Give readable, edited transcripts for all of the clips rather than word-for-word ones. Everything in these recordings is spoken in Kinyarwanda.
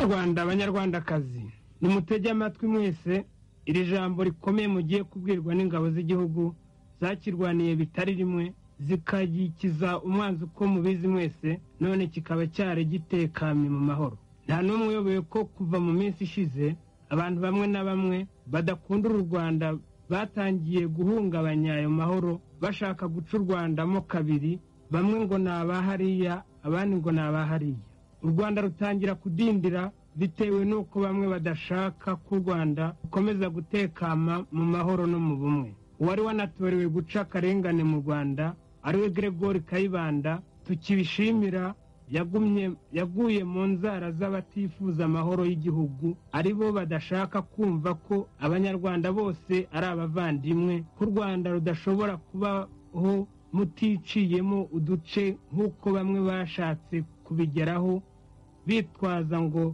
banyarwanda banyarwandakazi, nimutege amatwi mwese iri jambo rikomeye mugiye kubwirwa n'ingabo z'igihugu zakirwaniye bitari rimwe zikagikiza umwanzi uko mubizi mwese, none kikaba cyari gitekanye mu mahoro. Nta n'umwe uyoboye ko kuva mu minsi ishize abantu bamwe na bamwe badakunda u Rwanda batangiye guhungabanya ayo mahoro, bashaka guca u Rwanda mo kabiri, bamwe ngo ni abahariya abandi ngo ni abahariya. U Rwanda rutangira kudindira bitewe n'uko bamwe badashaka ko u Rwanda rukomeza gutekama mu mahoro no mu bumwe. Uwari wanatorewe guca akarengane mu Rwanda ariwe Gregory Kayibanda, tukibishimira, yaguye mu nzara z'abatifuza amahoro y'igihugu, aribo badashaka kumva ko abanyarwanda bose ari abavandimwe, ko u Rwanda rudashobora kubaho muticiyemo uduce nk'uko bamwe bashatse kubigeraho, bitwaza ngo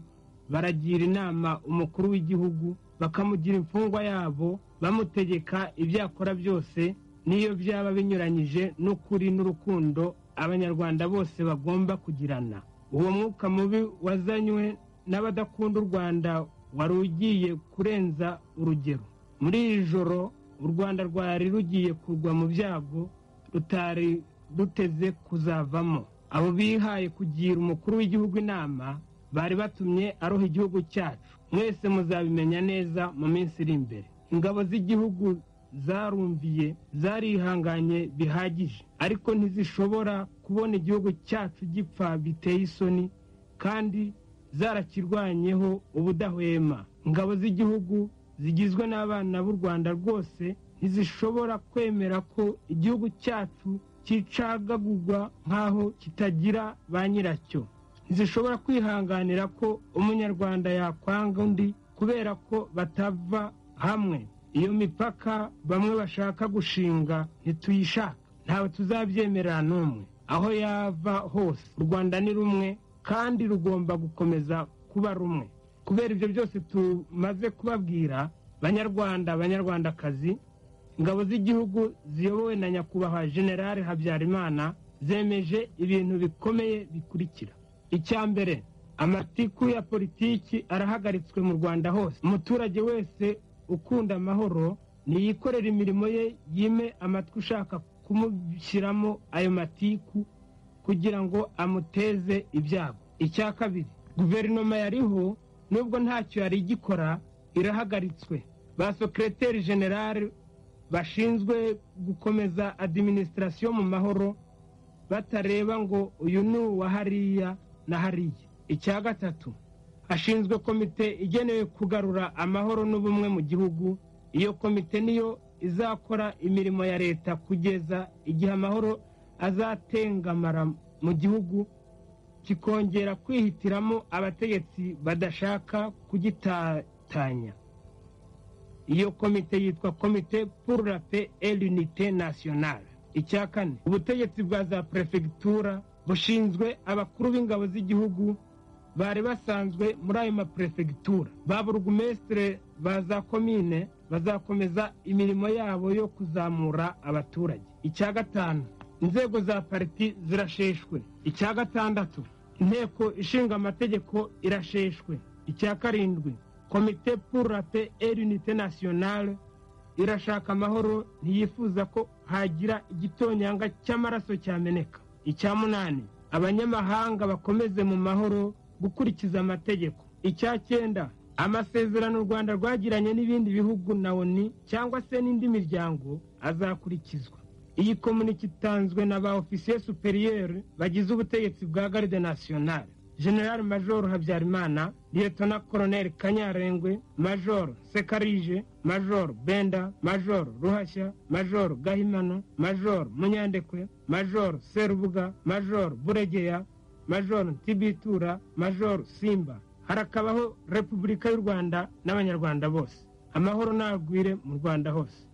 baragira inama umukuru w'igihugu, bakamugira imfungwa yabo, bamutegeka ibyo akora byose niyo byaba binyuranyije n'ukuri n'urukundo abanyarwanda bose bagomba kugirana. Uwo mwuka mubi wazanywe n'abadakunda u Rwanda wari ugiye kurenza urugero. Muri iri joro u Rwanda rwari rugiye kugwa mu byago rutari ruteze kuzavamo. Abo bihaye kugira umukuru w'igihugu inama bari batumye aroha igihugu cyacu. Mwese muzabimenya neza mu minsi iri imbere. Ingabo z'igihugu zarumviye, zarihanganye bihagije, ariko ntizishobora kubona igihugu cyacu gipfa biteye isoni, kandi zarakirwanyeho ubudahwema. Ingabo z'igihugu zigizwe n'abana b'u Rwanda rwose ntizishobora kwemera ko igihugu cyacu kicagagurwa nk'aho kitagira ba nyiracyo. Ntizishobora kwihanganira ko umunyarwanda yakwanga undi kubera ko batava hamwe. Iyo mipaka bamwe bashaka gushinga ntituyishaka, ntawe tuzabyemerera n'umwe. Aho yava hose u Rwanda ni rumwe kandi rugomba gukomeza kuba rumwe. Kubera ibyo byose tumaze kubabwira, banyarwanda banyarwandakazi, ingabo z'igihugu ziyobowe na nyakubahwa General Habyarimana zemeje ibintu bikomeye bikurikira. Icya mbere, amatiku ya politiki arahagaritswe mu Rwanda hose. Umuturage wese ukunda amahoro niyikorera imirimo ye, yime amatwi ushaka kumushyiramo ayo matiku kugira ngo amuteze ibyago. Icya kabiri, guverinoma yariho nubwo ntacyo yari igikora irahagaritswe. Ba secrétaire general bashinzwe gukomeza administration mu mahoro batareba ngo uyu ni uwa hariya na hariya. Icya gatatu, hashinzwe komite igenewe kugarura amahoro n'ubumwe mu gihugu. Iyo komite niyo izakora imirimo ya leta kugeza igihe amahoro azatengamara mu gihugu, kikongera kwihitiramo abategetsi badashaka kugitatanya. Iyo komite yitwa Komite pour la paix et l'unité nationale. Icya kane, ubutegetsi bwa za prefectura bushinzwe abakuru b'ingabo z'igihugu bari basanzwe muri ayo maprefegitura. Ba burugumestre ba za komine bazakomeza imirimo yabo yo kuzamura abaturage. Icya gatanu, inzego za parti zirasheshwe. Icya gatandatu, inteko ishinga amategeko irasheshwe. Icya karindwi, Komite pour la paix et l'unité nationale irashaka amahoro, ntiyifuza ko hagira igitonyanga cy'amaraso cyameneka. Icya munani, abanyamahanga bakomeze mu mahoro gukurikiza amategeko. Icya cyenda, amasezerano u Rwanda rwagiranye n'ibindi bihugu na ONU cyangwa se n'indi miryango azakurikizwa. Iyi komunike itanzwe na ba officier supérieur bagize ubutegetsi bwa Garde Nationale: General Major Habyarimana, Lieutenant Colonel Kanyarengwe, Major Sekarije, Major Benda, Major Ruhashya, Major Gahimano, Major Munyandekwe, Major Serubuga, Major Buregeya, Major Ntibitura, Major Simba. Harakabaho Repubulika y'u Rwanda n'abanyarwanda bose. Amahoro nagwire mu Rwanda hose.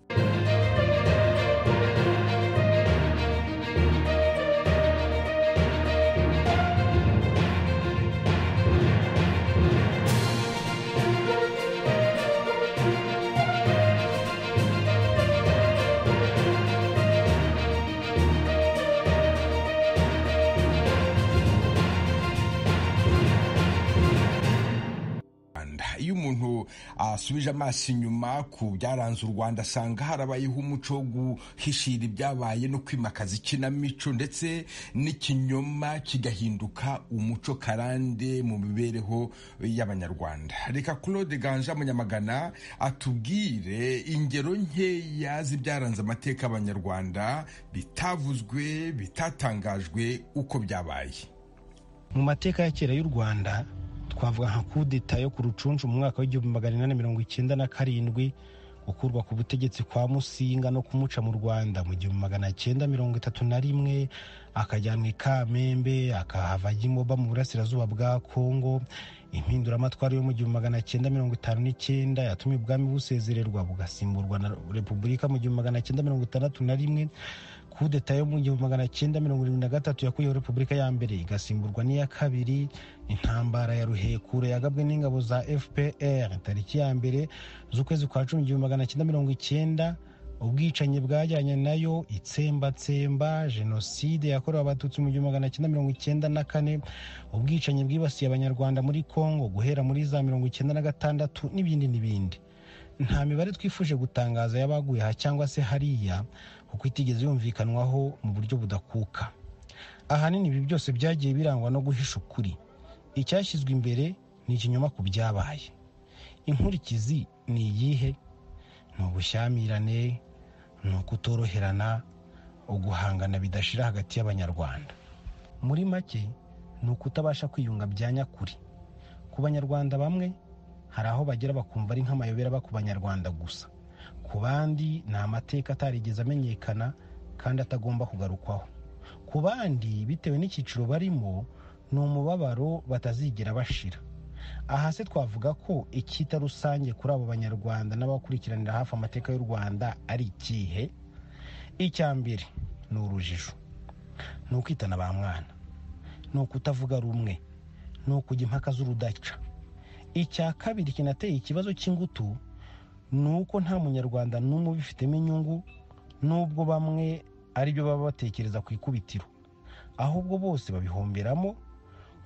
iyo umuntu asubije amaso inyuma ku byaranze u Rwanda asanga harabayeho umuco wo guhishira ibyabaye no kwimakaza ikinamico ndetse n'ikinyoma kigahinduka umuco karande mu mibereho y'Abanyarwanda. Reka Claude Ganja Munyamagana atubwire ingero nkeya z'ibyaranze amateka y'Abanyarwanda bitavuzwe bitatangajwe uko byabaye. Mu mateka ya kera y'u Rwanda twavuga nka kudeta yo ku Rucunshu mu mwaka w'1897, gukurwa ku butegetsi kwa Musinga no kumuca mu Rwanda mu 1931, akajyanwa i Kamembe akahava Gimoba mu burasirazuba bwa Kongo. Impinduramatwara yo mu 1959 yatumye ubwami busezererwa bugasimburwa na Repubulika mu 1961. Kudeta yo mu 1973 yakuyeho Repubulika ya mbere igasimburwa n'iya kabiri. Intambara ya Ruhekura yagabwe n'ingabo za FPR tariki ya mbere z'ukwezi kwa 10 1990. Ubwicanyi bwajyanye nayo itsembatsemba, jenoside yakorewe abatutsi mu 1994, ubwicanyi bwibasiye Abanyarwanda muri Kongo guhera muri za 1996 n'ibindi. Nta mibare twifuje gutangaza y'abaguye aha cyangwa se hariya kuko itigeze yumvikanwaho mu buryo budakuka. Ahanini ibi byose byagiye birangwa no guhisha ukuri. Icyashyizwe imbere ni ikinyoma ku byabaye. Inkurikizi ni iyihe? Ni ubushyamirane, ni ukutoroherana, uguhangana bidashira hagati y'Abanyarwanda. Muri make ni ukutabasha kwiyunga bya nyakuri. Ku Banyarwanda bamwe hari aho bagera bakumva ari nk'amayobera ku Banyarwanda gusa. Ku bandi ni amateka atarigeze amenyekana kandi atagomba kugarukwaho. Ku bandi bitewe n'icyiciro barimo ni umubabaro batazigera bashira. Aha se twavuga ko icyita rusange kuri abo Banyarwanda n'abakurikiranira hafi amateka y'u Rwanda ari ikihe? Icya mbere ni urujijo, ni ukwitana ba mwana, ni ukutavuga rumwe, ni ukujya impaka z'urudaca. Icya kabiri kinateye ikibazo cy'ingutu ni uko nta Munyarwanda n'umwe ubifitemo inyungu, nubwo bamwe ari byo baba batekereza ku ikubitiro, ahubwo bose babihomberamo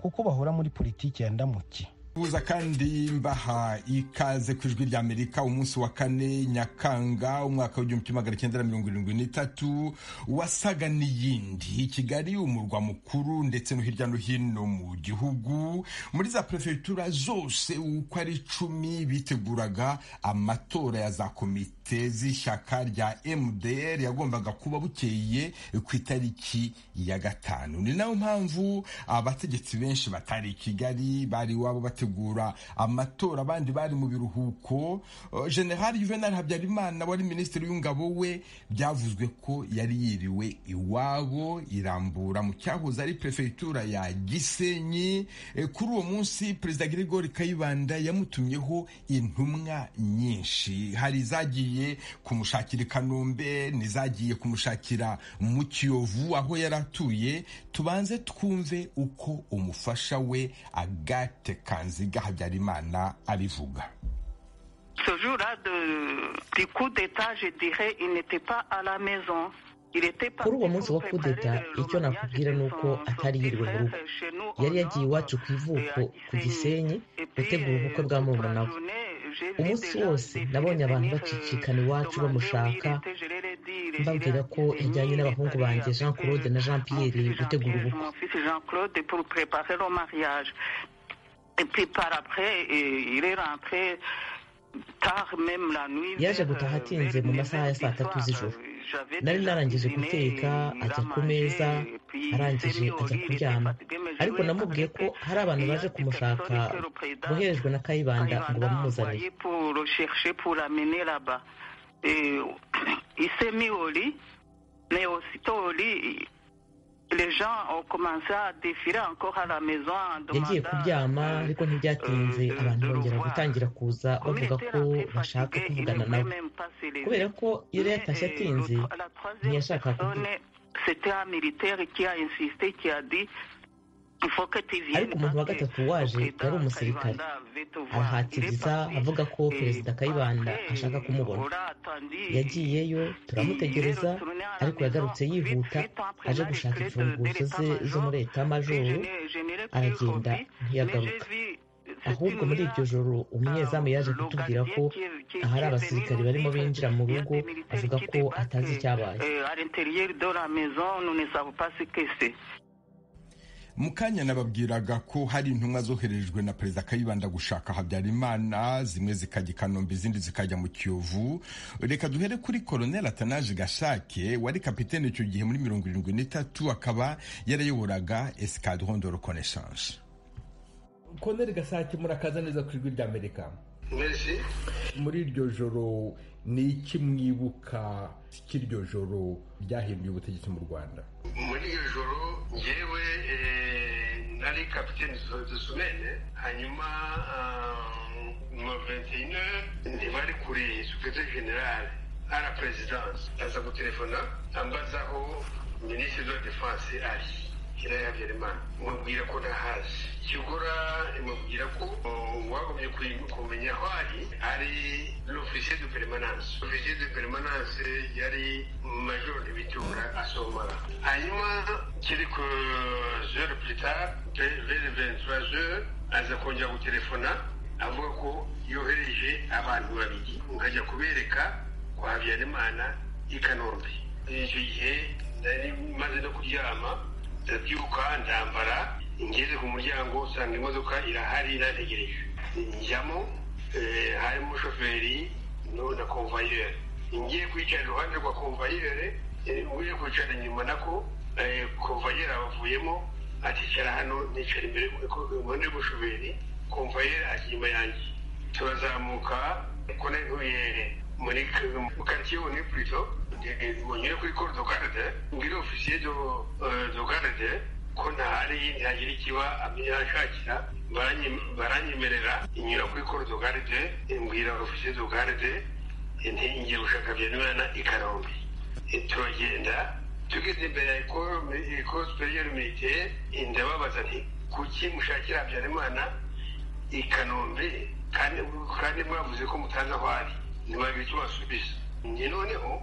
kuko bahora muri politiki ya ndamuki. Buza kandi mbaha ikaze ku Ijwi ry'Amerika umunsi wa 4 Nyakanga umwaka w'1973 wasaga n'iyindi. Kigali umurwa mukuru ndetse no hirya no hino mu gihugu muri za prefectura zose uko ari 10 biteguraga amatora ya za komite z'ishyaka rya MDR yagombaga kuba bukeye ku itariki ya 5. Ni nayo mpamvu abategetsi benshi batari Kigali bari wabo bategura amatora, abandi bari mu biruhuko. General Juvenal Habyarimana wari minisitiri w'ingabo we byavuzwe ko yari yiriwe iwabo Irambura mu cyahoze ari prefectura ya Gisenyi. Kuri uwo munsi Perezida Gregory Kayibanda yamutumyeho intumwa nyinshi. Hari izagiye kumushakira Kanombe, nizagiye kumushakira mu Kiyovu aho yaratuye. Tubanze twumve uko umufasha we Agathe Kanziga Habyarimana abivuga. Ce jour-là du coup d'état, je dirais, il n'était pas à la maison. Kuri uwo munsi wa kudeta icyo nakubwira ni uko atari yiriwe mu rugo. Yari yagiye iwacu ku ivuko ku Gisenyi gutegura ubukwe bwa murumuna we. Umunsi wose nabonye abantu bacicikana iwacu bamushaka, mbabwira ko yajyanye n'abahungu banjye Jean Claude na Jean Pierre gutegura ubukwe. Et puis par après, il est rentré tard, même la nuit. Yaje gutaha atinze mu masaha ya 3 z'ijoro. Nari narangije guteka, ajya ku meza, arangije ajya kuryama. Ariko namubwiye ko hari abantu baje kumushaka boherejwe na Kayibanda ngo bamuzanire. Il s'est mis au lit, mais aussitôt au lit, les gens ont commencé à défiler encore à la maison. Yagiye kuryama ariko ntibyatinze abantu bongera gutangira kuza bavuga ko bashaka kuvugana nawe. Kubera ko yari yatashye atinze ntiyashaka kuvuga. C'était un militaire qui a insisté, qui a dit ariko umuntu wa gatatu waje yari umusirikare arahatiriza avuga ko Perezida Kayibanda ashaka kumubona. Yagiyeyo turamutegereza ariko yagarutse yihuta aje gushaka imfunguzo ze zo muri Etat Major, aragenda ntiyagaruka. ahubwo muri iryo joro umunyezamu yaje kutubwira ko ahari abasirikari barimo binjira mu rugo, avuga ko atazi icyabaye. mu kanya nababwiraga ko hari intumwa zoherejwe na perezida Kayibanda gushaka Habyarimana, zimwe zikajya i Kanombe izindi zikajya mu Kiyovu. Reka duhere kuri Colonel Atanaje Gashake wari kapitene icyo gihe muri 1973, akaba yarayoboraga Escadron de Reconnaissance. Colonel Gashake, murakaza neza ku ijwi ry'Amerika. Merci. Muri iryo joro ni iki mwibuka cy'iryo joro ryahinduye ubutegetsi mu Rwanda? Muri iryo joro njyewe nari kapitene de semaine, hanyuma mu 21 ntibari kuri secrétaire général à la présidence, aza gutelefona ambazaho ministre de la défense ari Kiraya Habyarimana, mubwira ko ntahazi kigura, mubwira ko wagomye kumenya aho ari l'officier de permanence. L'officier de permanence yari major de Bitura Asomara. Hanyuma quelques heures plus tard, vers 23 heures, aza kongera gutelefona avuga ko yohereje abantu babiri nkajya kubereka kwa Habyarimana i Kanombe. Icyo gihe nari maze no kuryama, ndabyuka ndambara, ngeze ku muryango usanga imodoka irahari irategereje. Njyamo, harimo shoferi na convoyeur. Ngiye kwicara iruhande rwa convoyeur, ngiye kwicara inyuma nako convoyeur avuyemo, aticara hano nicara imbere iruhande rw'umushoferi, convoyeur ari inyuma yanjye. Turazamuka ko ntuye muri quartier ni plutôt munyure kuri corps de garde, ngira officier de garde ko ntagira ikiba amyashakira, baranyemerera inyura kuri corps de garde, mbwira officier de garde ngiye gushaka Habyarimana i Kanombe. Turagenda tugeze imbere ya école supérieure militaire, ndababaza nti kuki mushakira Habyarimana i Kanombe kandi mwavuze ko mutazi aho ari? Ntibagira icyo basubiza. Noneho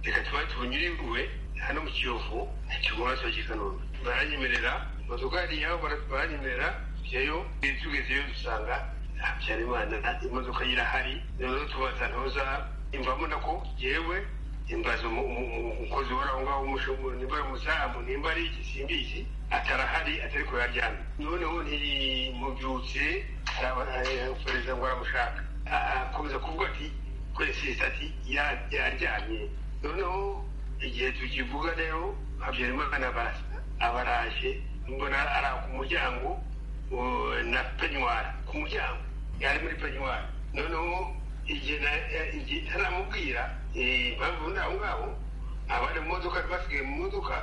reka tuba tunyuriwe hano mu Kiyovu, ntikigomba cyo Kanombe. Baranyemerera, imodoka yabo baranyemerera, byayo tugezeyo dusanga Habyarimana imodoka irahari. Noneho tubaza ntoza imvamo nako yewe imbaza umukozi wari aho ngaho, umushumba nimba umuzamu nimba ari iki simbizi, atarahari, atari ko yaryamye. Noneho ntimubyutse perezida ngo aramushaka, akomeza kuvuga ati kwese ati yaryamye. Noneho igihe tukivuga rero Habyarimana abaraje, mbona ari ku muryango na peignoir ku muryango, yari muri peignoir. Noneho igihe ntaramubwira impamvu naho ngaho abari mu modoka basigaye mu modoka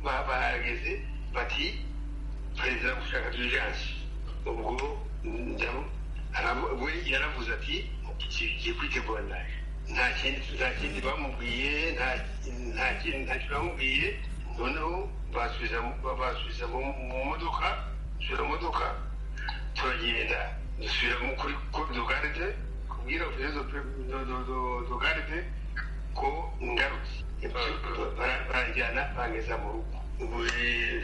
bahageze bati perezida gushaka urgence. Ubwo we yaravuze ati kigiye kwitegura ndaje. Nta kindi bamubwiye, nta kintu bamubwiye. Noneho basubiza mu modoka, turagenda dusubira kuri corps de garde, kubwira officier de garde ko ngarutse. Baranjyana bangeza mu rugo.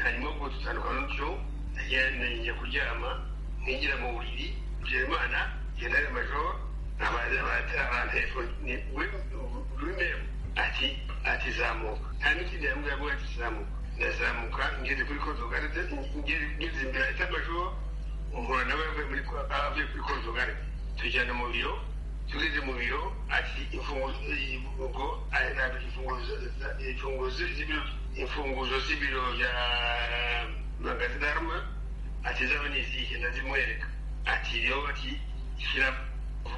Hanyuma ubwo dutandukana n'utyo, njya kuryama, nkigira mu buriri. Habyarimana yari major, telefone lui-même ati zamuka. Nta n'ikindi yambwira ati zamuka. Ndazamuka ngeze kuri corps de garde, ngeze imbere ya major, umuntu nawe avuye kuri corps de garde. Tujyana mu biro, tugeze mu biro ati imfunguzo z'ibiro bya magasin d'armes ati zaba n'izihe, ndazimwereka. Ati rero ati shyira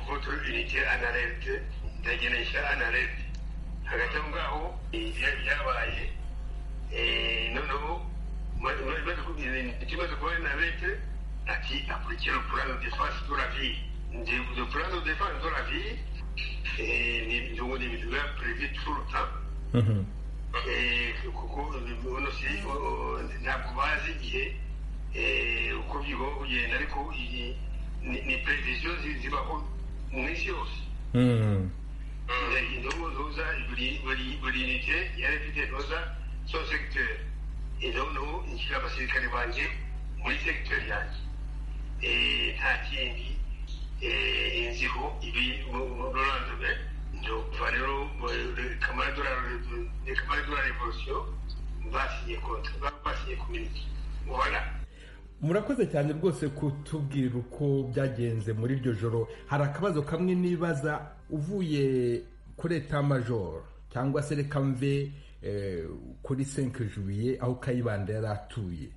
votre unité en alerte, ndagenda nshyira en alerte. Hagati aho ngaho byabaye, noneho ikibazo kuba en alerte, ati akurikira le plan de défense de la vie. Le plan de défense de la vie ni ibintu biba prévu tout le temps. Kuko ntabwo bazi igihe uko bigomba kugenda, ariko ni prevision zibaho mu isi yose. Ntuza buri unité yari ifite ntuza son secteur. noneho nshyira abasirikare banjye muri segiteri yanjye, nta kindi inziho ibi rurandume ndumva rero kamara de la revolution basinye kontra, basinye community. Voilà. Murakoze cyane rwose kutubwira uko byagenze muri iryo joro. Hari akabazo kamwe nibaza, uvuye kuri etat major cyangwa se reka mve kuri 5 juillet aho Kayibanda yari atuye,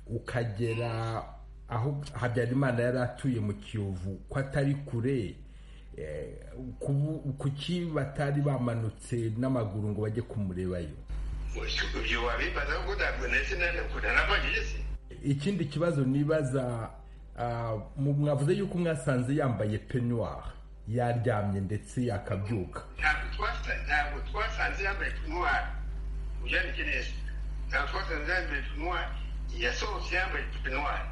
ukagera aho Habyarimana yari atuye mu Kiyovu, ko atari kure, kuki batari bamanutse n'amaguru ngo bajye kumurebayo? Ibyo wabibaza ngo ntabwo nese narabageze. Ikindi kibazo nibaza, mwavuze yuko mwasanze yambaye peignoir, yaryamye ndetse yakabyuka. Ntabwo twasanze yambaye peignoir, ujyanye neza. Ntabwo twasanze yambaye peignoir, yasohotse yambaye peignoir.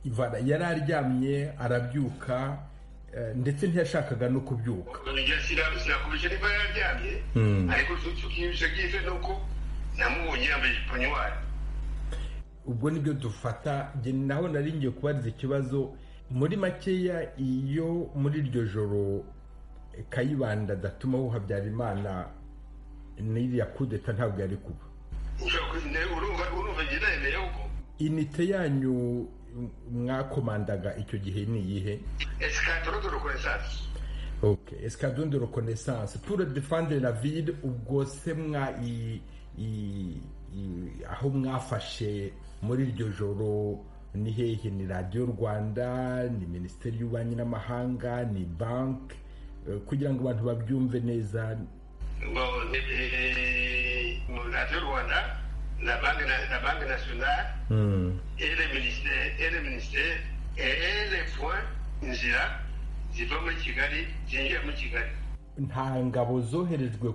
Ivana yari aryamye arabyuka, ndetse ntiyashakaga no kubyuka. Sinakubije niba yaryamye, ariko tukibisha gize nuko namubonye yambaye peignoir. Ubwo nibyo dufata. Naho nari ngiye kubariza ikibazo muri makeya, iyo muri iryo joro Kayibanda adatumaho Habyarimana n'iriya kudeta ntabwo yari kuba. Urumva ngira yemeye uko inite yanyu mwakomandaga icyo gihe ni iyihe? Escadron de reconnaissance. Okay, escadron de reconnaissance pour défendre la ville. Ubwo se aho mwafashe muri iryo joro ni hehe? Ni Radio Rwanda, ni Minisiteri y'Ububanyi n'Amahanga, ni bank, kugira ngo abantu babyumve neza? Radio Rwanda, la Banque nationale, et le ministère, et les points inzira ziva muri Kigali zinjira muri Kigali. Nta ngabo zoherejwe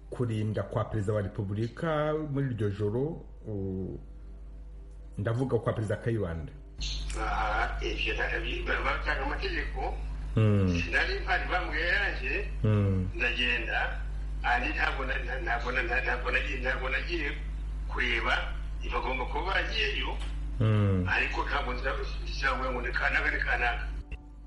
kurinda kwa Perezida wa Repubulika muri iryo joro? Ndavuga kwa Perezida Kayibanda. Ibyo batanga amategeko, sinari mpari bambwiye yanjye, ndagenda, ari ntabwo nagiye kureba, bagomba kuba bagiyeyo, ariko ntabwo nzabona ngo ni kanaka.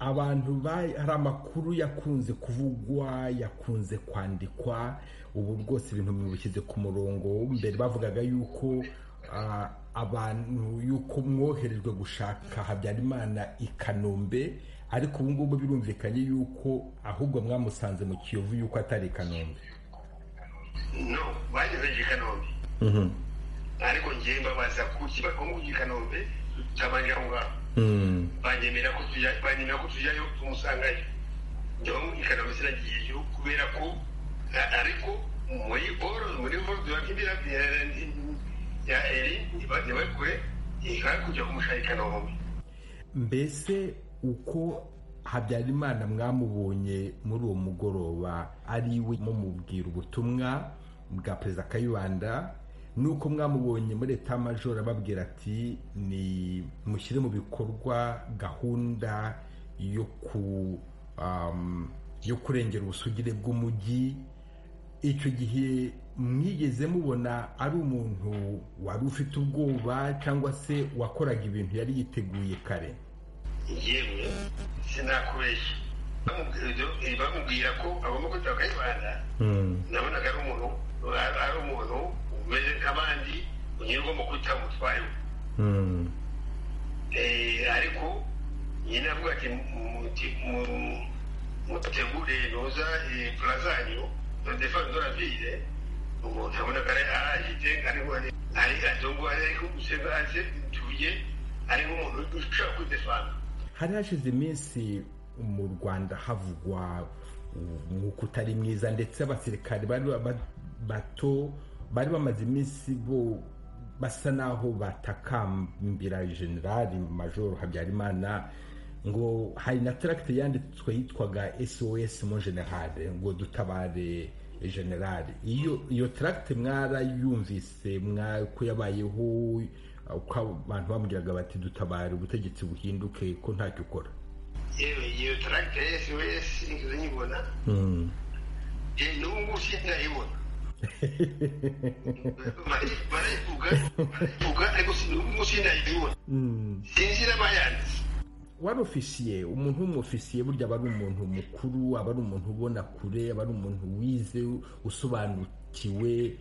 Abantu hari amakuru yakunze kuvugwa, yakunze kwandikwa, ubu rwose ibintu bishyize ku murongo. Mbere bavugaga yuko abantu yuko mwoherejwe gushaka Habyarimana i Kanombe, ariko ubu ngubu birumvikanye yuko ahubwo mwamusanze mu Kiyovu, yuko atari i Kanombe. No, bageze i Kanombe. Ariko ngiye mbabaza kuki bagomba kujya i Kanombe, tutabanje aho ngaho. Banyemera ko tujyayo tumusangayo. Njyewe i Kanombe sinagiyeyo kubera ko, ariko muri boro duhakimbira ya eri nibagiwe kure ikari kujya kumushaka i Kanombe. Mbese uko Habyarimana mwamubonye muri uwo mugoroba, ari we mumubwira ubutumwa bwa Perezida Kayibanda, nuko mwamubonye muri etat major ababwira ati ni mushyire mu bikorwa gahunda yo kurengera ubusugire bw'umujyi, icyo gihe mwigeze mubona ari umuntu wari ufite ubwoba cyangwa se wakoraga ibintu yari yiteguye kare? Yewe sinakubeshya, bamubwira ko agomba kwitaba Kayibanda, nabonaga ari umuntu umeze nk'abandi, unyurwa mu kwita umutware we. Ariko nyine avuga ati mutegure noza plazanyo de défense de la ville. Umuntu abona ko arahite ari adongo ariko gusenga ase tuye ari nk'umuntu ushaka kudefanda. Hari hashize iminsi mu Rwanda havugwa nk'uko utari mwiza, ndetse abasirikari bato bari bamaze iminsi bo basa naho batakambira General Major Habyarimana, ngo hari na tracte yanditswe yitwaga SOS mon General, ngo dutabare General. Iyo tracte mwarayumvise ko yabayeho, uko abantu bamugiraga bati dutabare ubutegetsi buhinduke, ko ntacyo ukora? Yewe iyo tracte SOS nyibona, n'ubu sindayibona. barayivuga ariko sinayibona sinzi n'abayanditse. wari ofisiye, umuntu w'umufisiye burya aba ari umuntu mukuru, aba ari umuntu ubona kure, aba ari umuntu wize usobanukiwe.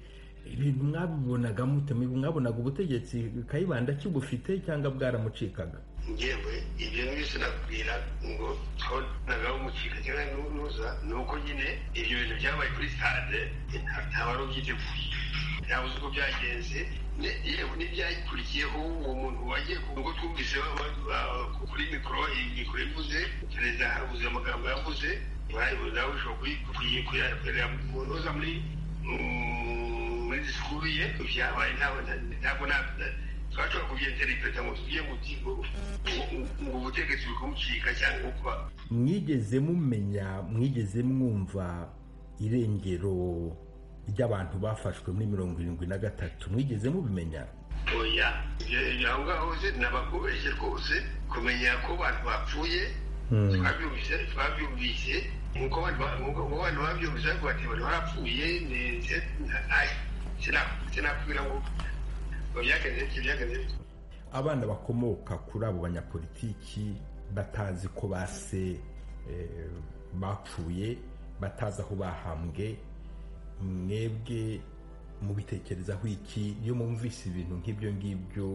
Ibintu mwabibonaga mute? Mwabonaga ubutegetsi Kayibanda kibufite cyangwa bwaramucikaga? Ngewe ibyo byose nakubwira ngo twabonaga umucika cyangwa n'uruza ni uko nyine ibyo bintu byabaye kuri stade ntabari ubyiteguye, ntabuze uko byagenze. Yewe n'ibyakurikiyeho uwo muntu wagiye ngo twumvise kuri mikoro ivuze, perezida habuze amagambo yavuze, nawe ushobora kuyakorera mu ntuza muri disikuru ye. Byabaye ntabwo twashobora kubyenterepeta ngo tugiye ngo ubutegetsi bukumucika cyangwa uko. mwigeze mwumva irengero ry'abantu bafashwe muri 73? mwigeze mubimenya? Oya, aho ngaho se nabakubeshye rwose kumenya ko abantu bapfuye. Twabyumvise nk'uko abantu babyumvise ariko bati bari barapfuye. Sinakubwira ngo byagenze. Abana bakomoka kuri abo banyapolitiki batazi ko base bapfuye, batazi aho bahambwe, mwebwe mubitekerezaho iki iyo mwumvise ibintu nk'ibyo ngibyo?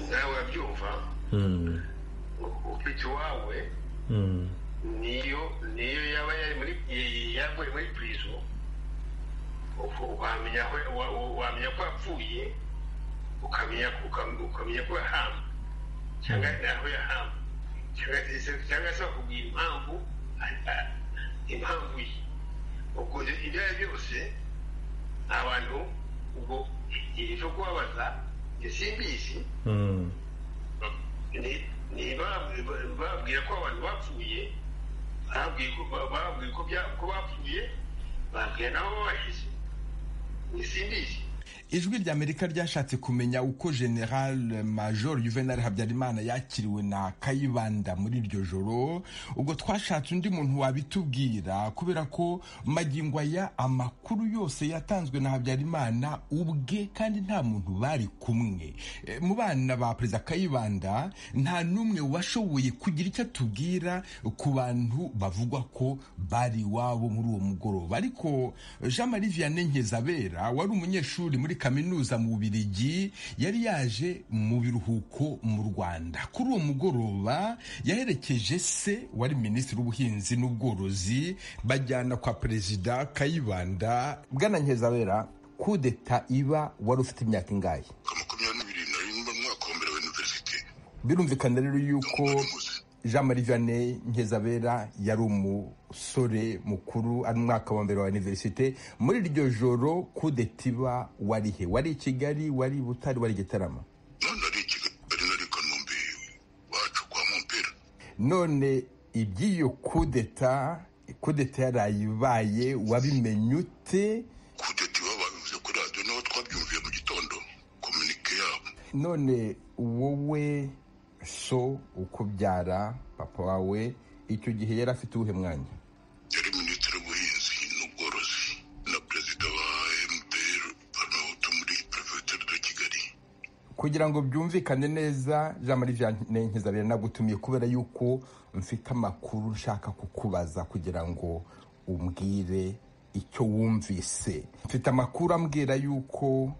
Nawe urabyumva, ufite iwawe niyo yaba yavuye muri prison, wamenya ko yapfuye, ukamenya ko yahamba cyangwa aho yahamba, cyangwa se bakubwira impamvu ye. Ubwo ibyo ari byose abantu ubwo icyo kubabaza simbizi, bababwira ko abantu bapfuye, bababwira ko bapfuye, bababwira nabo babashyize, simbizi. Ijwi ry'Amerika ryashatse kumenya uko General Major Juvenal Habyarimana yakiriwe na Kayibanda muri iryo joro. Ubwo twashatse undi muntu wabitubwira, kubera ko magingo aya amakuru yose yatanzwe na Habyarimana ubwe kandi nta muntu bari kumwe. Mu bana ba Perezida Kayibanda nta numwe washoboye kugira icyo atubwira ku bantu bavugwa ko bari wabo muri uwo mugoroba. Ariko Jean Marie Vianney Nkeza-Bera wari umunyeshuri muri kaminuza mu Bubiligi yari yaje mu biruhuko mu Rwanda. Kuri uwo mugoroba yaherekeje se wari minisitiri w'ubuhinzi n'ubworozi, bajyana kwa Perezida Kayibanda. Bwana Nkeza-Bera, kudeta iba wari ufite imyaka ingahe? 27 mwaka wa mbere wa universite. Birumvikana rero yuko Jean Marie Vianney Nkeza-Bera yari umusore mukuru, ari mwaka wa mbere wa universite. Muri iryo joro kudeta iba wari he? Wari i Kigali, wari i Butare, wari i Gitarama? Nari i Kigali, nari Kanombe wacu kwa Mumpera. None iby'iyo kudeta yarayibaye wabimenye ute? Kudeta iba babivuze kuri radio, naho twabyumviye mu gitondo komunike yabo. None wowe so ukubyara papa wawe icyo gihe yari afite uwuhe mwanya? Yari minisitiri w'ubuhinzi n'ubworozi na perezida wa MPR Parmehutu muri prefecture de Kigali. Kugira ngo byumvikane neza, Jean Marie Vianney Nkeza-Bera nagutumiye kubera yuko mfite amakuru nshaka kukubaza kugira ngo umbwire icyo wumvise. Mfite amakuru ambwira yuko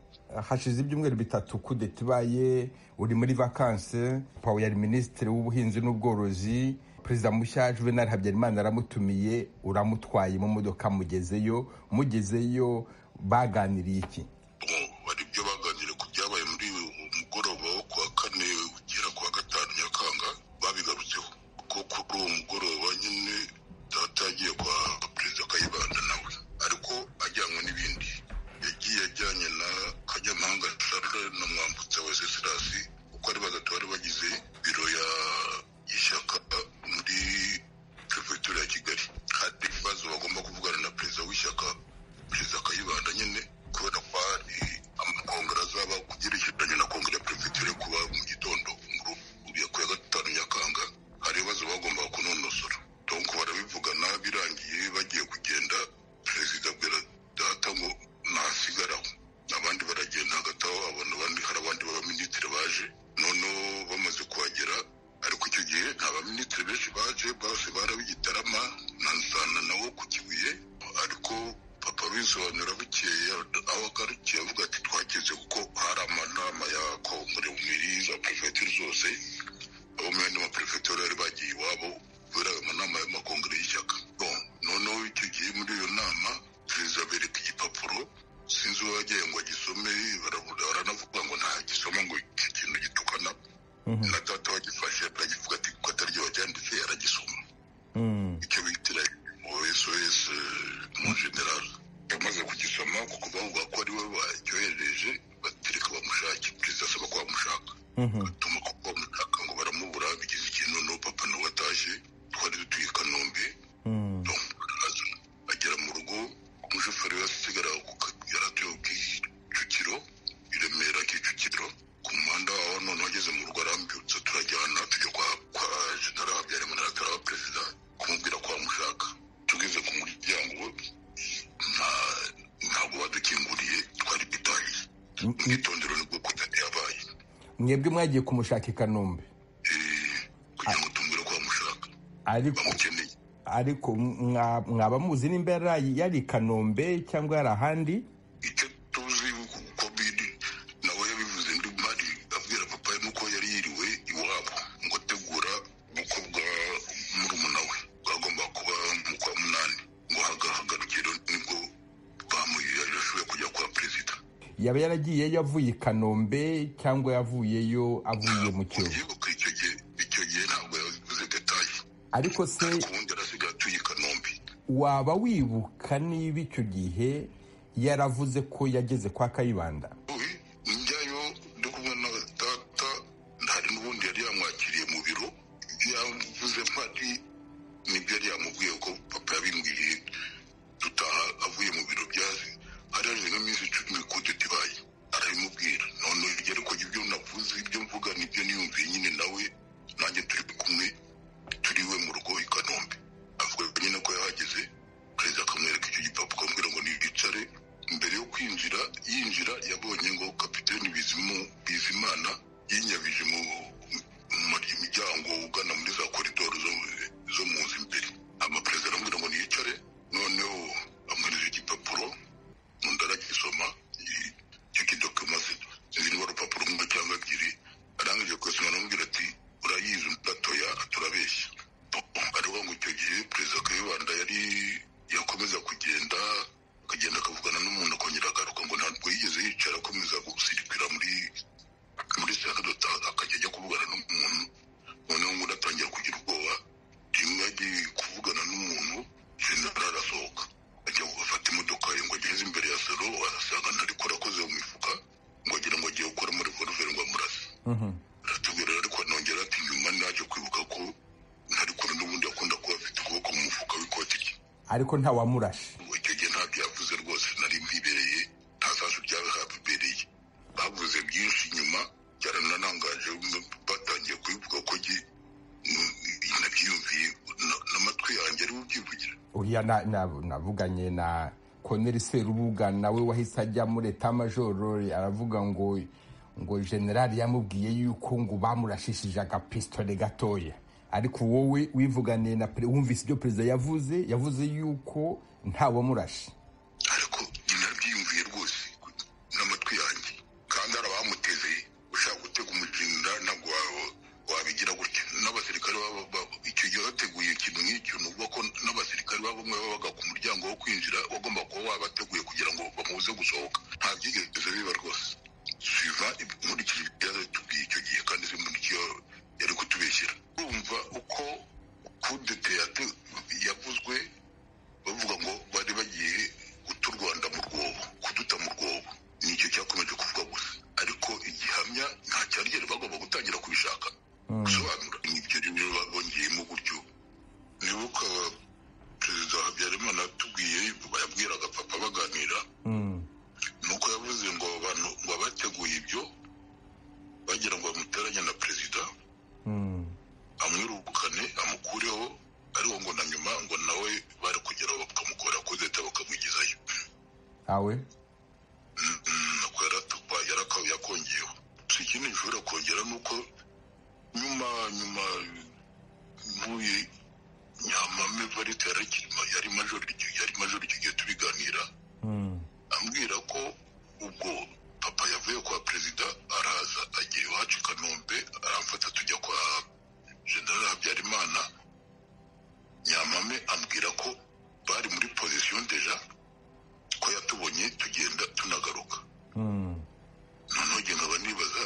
hashize ibyumweru 3 kudeta ibaye, uri muri vacances, Paul yari minisitiri w'ubuhinzi n'ubworozi, Perezida mushya Juvenal Habyarimana aramutumiye, uramutwaye mu modoka mugezeyo baganiriye iki? Bari byo baganiriye ku byabaye muri umugoroba wo kwa 4 ugera kwa 5 Nyakanga, babigarutseho ko kuri uwo mugoroba nyine data yagiye kwa Perezida Kayibanda nawe, ariko ajyanywe n'ibindi. Yagiye ajyanye na Kajyamahanga Charles na Mwambutsa wa Sesilasi, uko ari batatu bari bagize biro y'ishyaka muri prefecture ya Kigali. Hari ibibazo bagomba kuvugana na perezida w'ishyaka, Perezida Kayibanda nyine, kubera ko barabiretse bose barabigitarama nansana nawo ku Kibuye ariko papa bisobanura bukeya aho agarukiye avuga ati twageze kuko hari amanama ya kongere muri za prefecture zose abo mwene ma prefecture bari bagiye iwabo kubera amanama y'amakongere y'ishyaka noneho icyo gihe muri iyo nama perezida bereka igipapuro sinzi uwagiye ngo agisome baranavuga ngo nta gisoma ngo iki kintu gitukana na data wagifashe aragivuga ati ko atari ryo wacyanditse aragisoma icyo bitira SOS mu general yamaze kugisoma kuko bavuga ko ari we bacyohereje batereka bamushake perezida asaba ko bamushaka atuma ko bamushaka ngo baramubura bigize ikintu no papa no watashye twari dutuye Kanombe agera mu rugo umushoferi wasigara yaratuye Kicukiro i Remera Kicukiro ku muhanda waho none wageze mu rugo arambyutse turajyana tujya kwa general Habyarimana atara perezida kumubwira ko bamushaka tugeze ku muryango ntabwo badukinguriye twari bitahiye mwitondero nibwo kudati yabaye mwebwe mwagiye kumushaka i Kanombe kugira ngo tumubwire ko bamushaka bamukeneye ariko mwaba muzi nimba yari i Kanombe cyangwa yari ahandi icyo tuzi uko biri nawe yabivuze ndi mari abwira papa nuko yari yiriwe iwabo ngo ategura ubukwe bwa murumuna we bwagomba kuba mu kwa munani ngo hagarukiro nibwo yashoboye kujya kwa perezida yaba yaragiye yavuye i Kanombe cyangwa yavuyeyo avuye mu Kiyovu icyo gihe ntabwo yavuze detaye ariko se ubundi arasigaye atuye i Kanombe waba wibuka niba icyo gihe yaravuze ko yageze kwa Kayibanda njyayo ndi kumwe na data hari n'ubundi yari yamwakiriye mu biro yavuze mpari nibyo yari yamubwiye ko papa yabimbwiriye dutaha avuye mu biro byazi hari nk'iminsi 10 kudeta ibaye arabimubwira none igere ko ibyo navuze ibyo mvuga nibyo niyumviye nyine nawe nanjye turi kumwe turiwe mu rugo i Kanombe avuga nyine ko yahageze perezida akamwereka icyo gipapuro akamubwira ngo niyicare mbere yo yinjira yabonye ngo kapiteni Bizimana yinyabije mu miryango ugana muri za koridoro zo mu nzu imbere amaperezida aramubwira ngo niyicare noneho amwereza igipapuro undi aragisoma icyo kidokima sinzi niba urupapuro rumwe cyangwa ebyiri arangije kwesima aramubwira ati urayizi gatoya turabeshya ariho ngo icyo gihe perezida Kayibanda yari yakomeza kugenda akagenda akavugana n'umuntu akongera agaruka ngo ntabwo yigeze yicara akomeza gusirikira muri sanadota akajya ajya kuvugana n'umuntu noneho ngo atangira kugira ubwoba rimwe agiye kuvugana n'umuntu general arasohoka ajya gufata imodoka ye ngo ageze imbere ya salo arasanga ntariko arakoze mu mifuka ngo agira ngo agiye gukora muri revolver ngo amurase aratubwira ariko anongera ati nyuma naje kwibuka ko ntari kure n'ubundi akunda kuba afite ukuboko mu mufuka w'ikoti rye ariko ntawamurashe icyo gihe ntabyo yavuze rwose nari mpibereye nta sasu byabibereye bavuze byinshi nyuma byarananangaje batangiye kubivuga ko nabyiyumviye n'amatwi yanjye ari bubyivugira uriya navuganye na Colonel Serubuga nawe wahise ajya muri etamajoro aravuga ngo generali yamubwiye yuko ngo bamurashishije agapistole gatoya ariko wowe wivuganiye na wumvise ibyo perezida yavuze yuko ntawamurashe ariko nabyiyumviye rwose n'amatwi yanjye kandi hari abamuteze ushaka gutega umujinda ntabwo wabigira gutya n'abasirikare icyo gihe bateguye ikintu nk'icyo ni ukuvuga ko n'abasirikare bamwe babaga ku muryango wo kwinjira bagomba kuba wabateguye kugira ngo bamubuze gusohoka nta byigeze biba rwose suiva nkurikije ibyaza tubwiye icyo gihe kandi simbunikiyo yari kutubeshyira urumva uko kudete yavuzwe bavuga ngo bari bagiye guta u Rwanda mu rwobo kuduta mu rwobo nicyo cyakomeje kuvuga gusa ariko igihamya nta cyari bagomba gutangira kubishaka gusobanura nibyo rero bongeyemo gutyo nibuka perezida Habyarimana atubwiye bayabwiraga papa baganira nuko yavuze ngo abantu ngo abateguye ibyo bagira ngo bamuteranye na perezida amwirukane amukureho ariko ngo na nyuma ngo nawe bari kugeraho bakamukora kudeta bakamwigizayo awe yakongeyeho ikindi gishobora kongera nuko nyuma mvuye Evariste yari major icyo gihe tubiganira ambwira ko ubwo papa yavuye kwa perezida araza agiye iwacu i Kanombe aramfata tujya kwa General Habyarimana. Nyamame ambwira ko bari muri position deja ko yatubonye tugenda tunagaruka. Noneho njye nkaba nibaza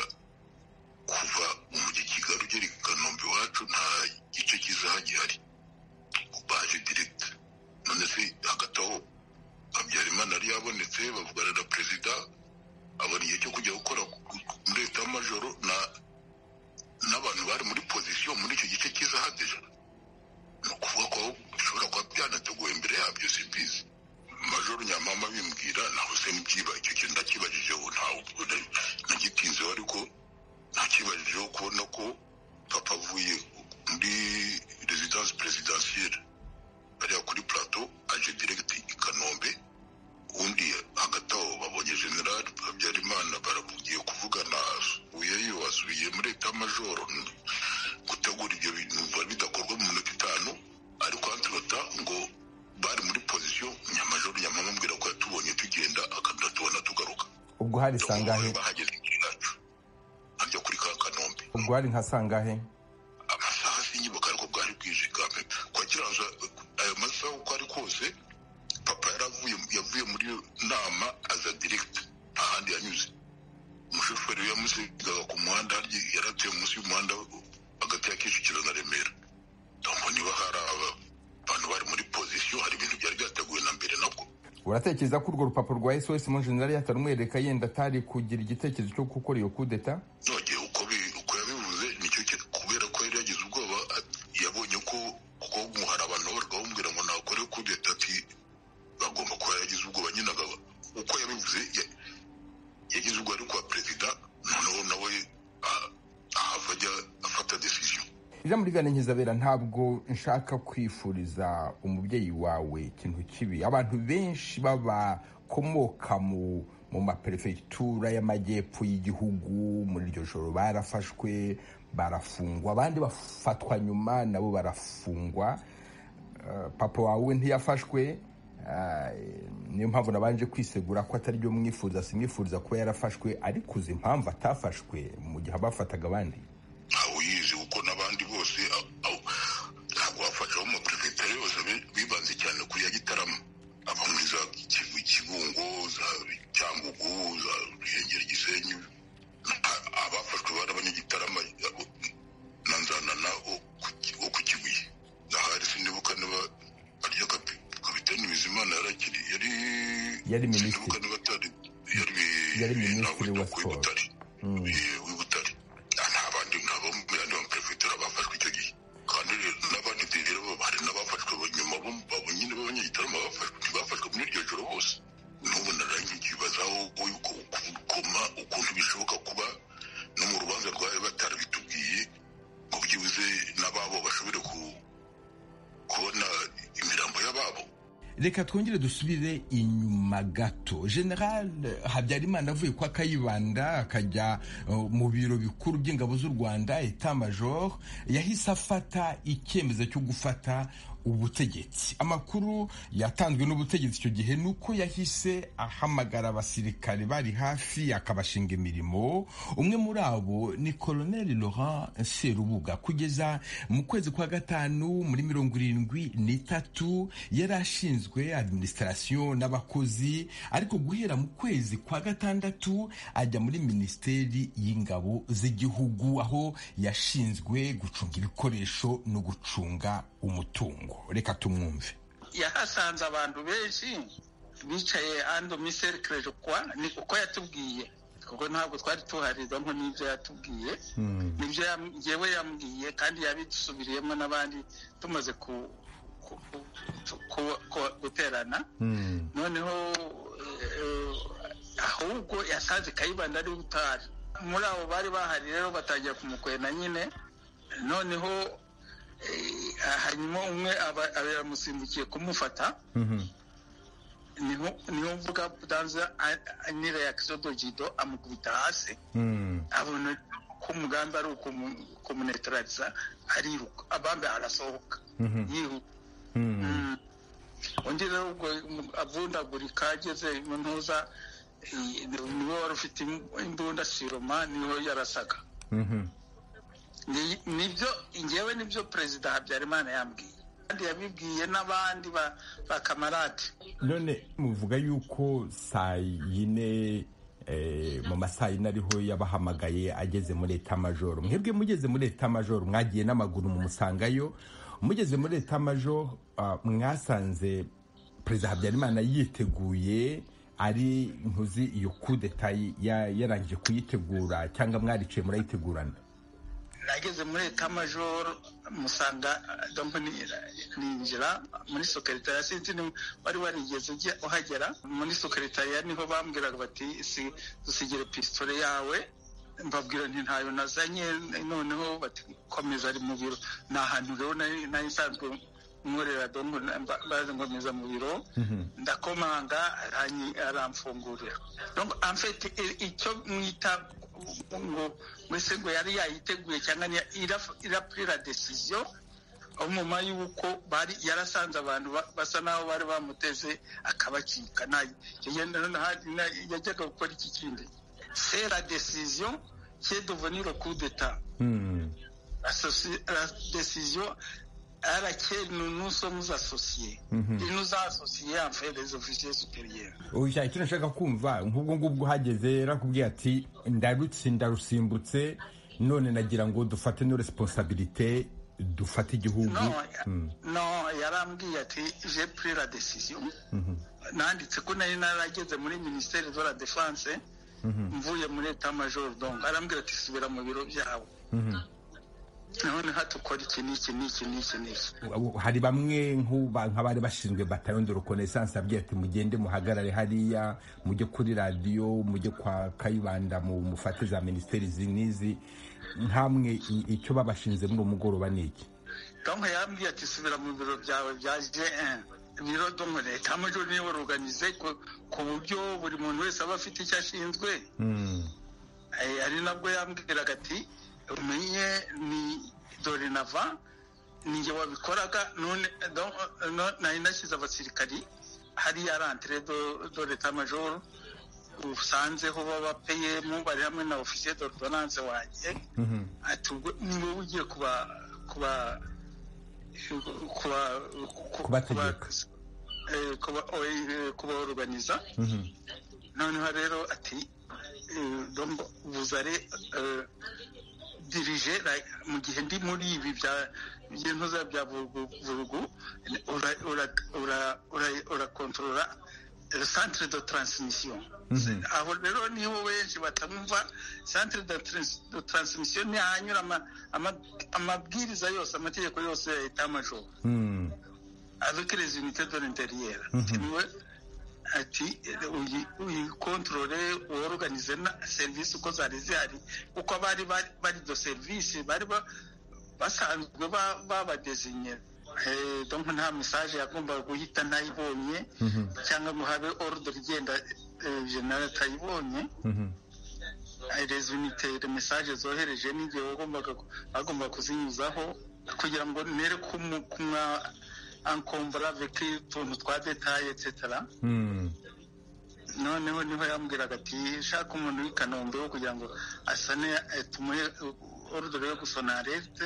kuva umujyi Kigali ugera i Kanombe iwacu nta gice kizaha gihari, baje direct. None se hagati aho Habyarimana yari yabonetse bavugana na perezida abona igihe cyo kujya gukora muri leta y'amajoro n'abantu bari muri position muri icyo gice kizaha deja. Ni ukuvuga ko bishobora kuba byanateguwe imbere yabyo simbizi. Majoro Nyamama bimbwira naho se nibyiba icyo kintu ndakibajijeho ntawe nagitinzeho, ariko nakibajijeho kubona ko papa avuye muri residence presidentielle bariya kuri plateau aje direct i Kanombe. Undi hagati aho babonye General Habyarimana baravugiye kuvugana, asubiye muri leta y'amajoro gutegura ibyo bintu bidakorwa mu minota 5, ariko antrota ngo bari muri position. Nyamajoro Nyamama ambwira ko yatubonye tugenda akadatubona tugaruka. Ubwo hari sangahe bahageze kiracu ajya kuri Kanombe? ubwo hari nka sangahe? Amasaha sinyibuka, ariko bwari bwije kamwe kwa kiranza. Ayo masaha uko ari kose papa yavuye muri nama aza direct ahandi yanyuze. Umushoferi yamusigaga ku muhanda, yaratuye munsi y'umuhanda hagati ya Kicukiro na Remera. Ndumva niba hari abantu bari muri position, hari ibintu byari byateguwe na mbere nabwo. Uratekereza ko urwo rupapuro rwa SOS mu general yatarumwereka yenda atari kugira igitekerezo cyo gukora iyo coup d'etat? Nogeye uko yabivuze nicyo kubera ko yari yagize ubwoba. Yabonye ko hari abantu barwaho bamubwira ngo nakore coup d'etat, ati bagomba kuba yagize ubwoba nyine. Uko yabivuze yagize ubwoba ari kwa perezida, noneho nawe ahava ajya afata decision. Jean Marie Vianney Nkizabera, ntabwo nshaka kwifuriza umubyeyi wawe ikintu kibi. Abantu benshi babakomoka mu maperefegitura y'amajyepfo y'igihugu muri iryo joro barafashwe barafungwa, abandi bafatwa nyuma nabo barafungwa. Papa wawe ntiyafashwe, niyo mpamvu nabanje kwisegura ko atari byo mwifuriza. Simwifuriza kuba yarafashwe, ariko uzi impamvu atafashwe mu gihe abafataga abandi? Uyizi uko n'abandi bose ntabwo bafasha mu perefegitura yose bibanze cyane kuri ya Gitarama, aba muri za Kibungo, za Cyangugu, za Ruhengeri, Gisenyi. Abafashwe bari abanyagitarama na Nzanana wo ku Kibuye. Ahari sinibuka niba arya Kapiteni Bizimana yari minisitiri, yari minisitiri wa siporo w'Ibutare. Ntabandi nk'abo muri perefegitura bafashwe icyo gihe, kandi n'abandi rero hari n'abafashwe nyuma babo nyine b'abanyagitarama ntibafashwe muri iryo joro bose. N'ubu narangiye ikibazaho ukoma ukuntu bishoboka kuba no mu rubanza rwawe batarabitubwiye ngo byibuze n'ababo bashobore kubona imirambo y'ababo. Reka twongere dusubire inyuma gato. General Habyarimana avuye kwa Kayibanda akajya mu biro bikuru by'ingabo z'u Rwanda, Etat Major, yahise afata icyemezo cyo gufata ubutegetsi. Amakuru yatanzwe n'ubutegetsi icyo gihe nuko yahise ahamagara abasirikare bari hafi akabashinga imirimo. Umwe muri abo ni Colonel Laurent Serubuga. Kugeza mu kwezi kwa gatanu muri 73 yari ashinzwe administration n'abakozi, ariko guhera mu kwezi kwa gatandatu ajya muri Minisiteri y'Ingabo z'igihugu, aho yashinzwe gucunga ibikoresho no gucunga umutungo. Reka tumwumve. Yahasanze abantu benshi bicaye ando miserikire kwa ni uko yatubwiye, kuko ntabwo twari tuharizamo n'ibyo yatubwiye. Nibyo yewe yambwiye, kandi yabidusubiriyemo n'abandi tumaze guterana. Noneho ahubwo yasanze Kayibanda ari utari muri abo bari bahari, rero batangira kumukwena nyine. Noneho hanyuma umwe aramusimbukiye kumufata. niho mvuga danza ni reaction dojido amukubita hasi. Abona ko umugambi ari ukumunetraliza, ariruka abambe arasohoka yihuta. undi rero ubwo avundagurika ageze mu ntuza niwe wari ufite imbunda siroma niho yarasaga. Nibyo ngewe nibyo perezida Habyarimana yambwiye kandi yabibwiye n'abandi ba kamarade. None muvuga yuko saa yine mu masaha yine ariho yabahamagaye ageze muri Etat Major. Mwebwe mugeze muri Etat Major mwagiye n'amaguru mu musangayo, mugeze muri Etat Major mwasanze perezida Habyarimana yiteguye ari ntuzi iyo coup d'etat yarangije kuyitegura cyangwa mwaricaye murayitegurana? Nageze muri Etat Major musanga ninjira muri secretariat sinzi wari warigeze uhagera muri secretariat niho bambwiraga bati dusigire pistole yawe, mbabwira nti ntayo nazanye, noneho bati komeza ari mu biro. Ni ahantu rero nari nsanzwe nkorera baze ngomeza mu biro, ndakomanga aramfungurira. Donc en fait icyo mwita ngo mwese ngo yari yayiteguye cyangwa ira pris la décision umuma yuko bari yarasanze abantu basa naho bari bamuteze akabacika yajyaga gukora iki kindi. C'est la décision qui est devenue le coup d'état. La décision à laquelle nous sommes associés. Il nous a associés en fait des officiers supérieurs. Oya icyo nashaka kumva nk'ubwo ngubwo hageze rakubwiye ati ndarusimbutse none nagira ngo dufate no responsabilité dufate igihugu. No yarambwiye ati j'ai pris la décision. Nanditse ko nari narageze muri ministère de la défense mvuye muri Etat Major, donc arambwira ati subira mu biro byawe. None hatukora iki n'iki. Hari bamwe nk'abari bashinzwe bataillon de reconnaissance abwiye ati mugende muhagarare hariya, mujye kuri radio, mujye kwa Kayibanda mufate za ministeri zinizi, nkamwe icyo babashinze muri umugoroba niki? Donc yambwiye ati subira mu biro byawe bya G1. Biro do muri Etat Major niyo organize ku buryo buri muntu wese aba afite icyo ashinzwe. Ari nabwo yambwiraga ati umenye ni dorénavant ninjye wabikoraga none nari nashyize abasirikari hariya rentrée de l'État Major usanzeho b'abapeyemu bari hamwe na officier d'ordonnance wanjye. Ati ubwo niwe ugiye kuba organiza. Noneho rero ati donc vous allez diriger mu gihe ndi muri ibi by'intuza bya vurugu ura contrôler le centre de transmission. Aho rero niho benshi batamumva. Centre de transmission ni hanyura amabwiriza yose, amategeko yose ya Etat Major avec les unités de l'intérieur. Ati uyikontorore uorganize na service uko zari zihari, uko bari do service bari basanzwe babadesigner. Donc nta message yagomba guhita ntayibonye cyangwa ngo habe ordre igenda general tayibonye. Les unités de message zohereje n'ingiye bagomba kuzinyuzaho kugira ngo nere kumwa encombra avec utuntu twa detail etc. Noneho niho yambwiraga ati shaka umuntu w'i Kanombe wo kugira ngo asane tumuhe ordre yo gusona alerte.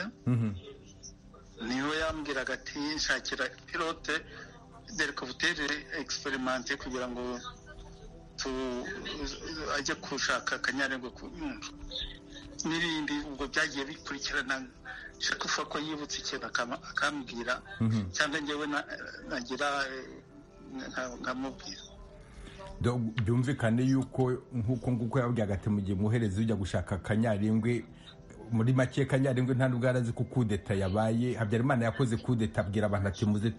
Niho yambwiraga ati nshakira pilote d'hélicoptère expérimenté kugira ngo ajye kushaka Kanyarengwe ku Nyundo n'ibindi. Ubwo byagiye bikurikirana shaka ufa ko yibutse ikintu akambwira cyangwa njyewe nagira nkamubwira. Byumvikane yuko nk'uko yabwiraga ati mu gihe muhereza ujya gushaka Kanyarengwe, muri make Kanyarengwe nta nubwo arazi ko coup d'etat yabaye. Habyarimana yakoze coup d'etat abwira abantu ati muze